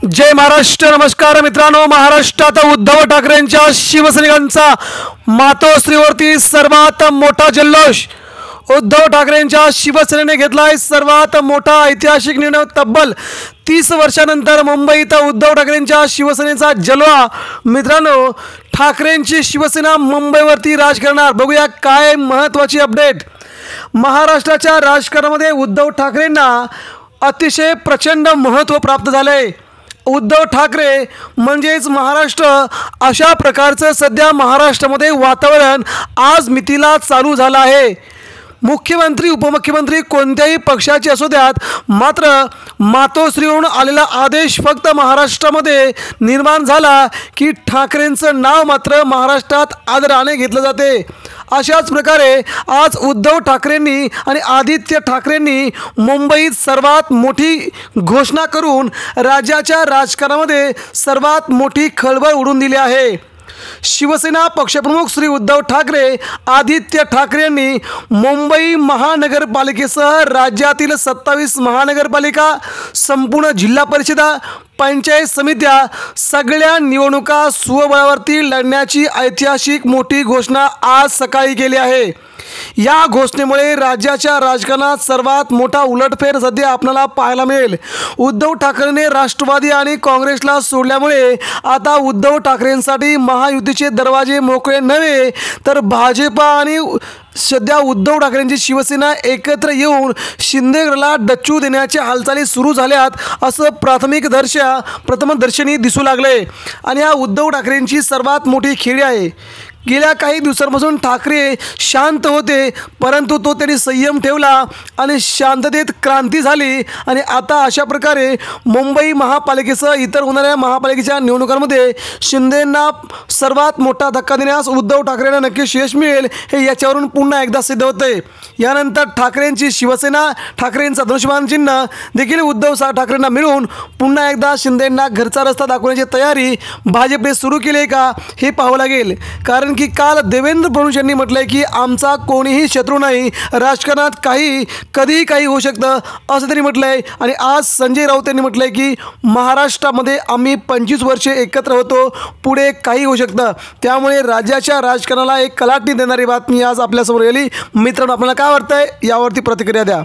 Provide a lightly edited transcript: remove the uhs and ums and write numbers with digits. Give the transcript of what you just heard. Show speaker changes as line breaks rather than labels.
जय महाराष्ट्र। नमस्कार मित्रांनो, महाराष्ट्रात उद्धव ठाकरेंच्या शिवसैनिकांचा मातोश्रीवरती सर्वात मोठा जल्लोष। उद्धव ठाकरेंच्या शिवसेनेने घेतलाय सर्वात मोठा ऐतिहासिक निर्णय। तब्बल 30 वर्षानंतर मुंबईत उद्धव ठाकरेंच्या शिवसेनेचा जलवा। मित्रांनो, ठाकरेंची शिवसेना मुंबईवरती राज करणार। बघूया काय महत्त्वाची अपडेट। महाराष्ट्राच्या राजकारणामध्ये उद्धव ठाकरेंना अतिशय प्रचंड महत्त्व प्राप्त झाले। उद्धव ठाकरे म्हणजेच महाराष्ट्र, अशा प्रकारचं सध्या महाराष्ट्रामध्ये वातावरण आज मितीला चालू झालं आहे। मुख्यमंत्री उपमुख्यमंत्री कोणत्याही पक्षाचे असू द्यात, मात्र मातोश्रीवरून आलेला आदेश फक्त महाराष्ट्रामध्ये निर्माण झाला की ठाकरेंचं नाव मात्र महाराष्ट्रात आदराने घेतलं जाते। अशाच प्रकारे आज उद्धव ठाकरेंनी आणि आदित्य ठाकरेंनी मुंबईत सर्वात मोठी घोषणा करून राज्याच्या राजकारणामध्ये सर्वात मोठी खळबळ उडवून दिली आहे। शिवसेना पक्षप्रमुख श्री उद्धव ठाकरे, आदित्य ठाकरे यांनी मुंबई महानगरपालिकेसह राज्यातील 27 महानगरपालिका, संपूर्ण जिल्हा परिषदा, पंचायत समित्या सगळ्या निवडणुका स्वबळावरती लढण्याची ऐतिहासिक मोठी घोषणा आज सकाळी केली आहे। या घोषणेमुळे राज्याच्या राजकारणात सर्वात मोठा उलटफेर सध्या आपल्याला पाहायला मिळेल। उद्धव ठाकरेंनी राष्ट्रवादी आणि काँग्रेसला सोडल्यामुळे आता उद्धव ठाकरेंसाठी महायुतीचे दरवाजे मोकळे नव्हे, तर भाजपा आणि सध्या उद्धव ठाकरेंची शिवसेना एकत्र येऊन शिंदेगडला डच्चू देण्याच्या हालचाली सुरू झाल्यात असं प्रथमदर्शनी दिसू लागले। आणि हा उद्धव ठाकरेंची सर्वात मोठी खेळी आहे। गेल्या काही दिवसांपासून ठाकरे शांत होते, परंतु त्यांनी संयम ठेवला आणि शांततेत क्रांती झाली। आणि आता अशा प्रकारे मुंबई महापालिकेसह इतर होणाऱ्या महापालिकेच्या निवडणुकांमध्ये शिंदेंना सर्वात मोठा धक्का देण्यास उद्धव ठाकरेंना नक्कीच यश मिळेल, हे याच्यावरून पुन्हा एकदा सिद्ध होते। यानंतर ठाकरेंची शिवसेना, ठाकरेंचा धनुष्यबाण चिन्ह देखील उद्धव ठाकरेंना मिळून पुन्हा एकदा शिंदेंना घरचा रस्ता दाखवण्याची तयारी भाजपने सुरू केली आहे का, हे पाहावं लागेल। कारण की काल देवेंद्र फडणवीस यांनी म्हटलंय की आमचा कोणीही शत्रू नाही, राजकारणात कधीही काही होऊ शकतं असं त्यांनी म्हटलंय। आणि आज संजय राऊत यांनी म्हटलंय की महाराष्ट्रामध्ये आम्ही 25 वर्षे एकत्र होतो, पुढे काही होऊ शकतं। त्यामुळे राज्याच्या राजकारणाला एक कलाटणी देणारी बातमी आज आपल्यासमोर आली। मित्रांनो, आपल्याला काय वाटतंय यावरती प्रतिक्रिया द्या।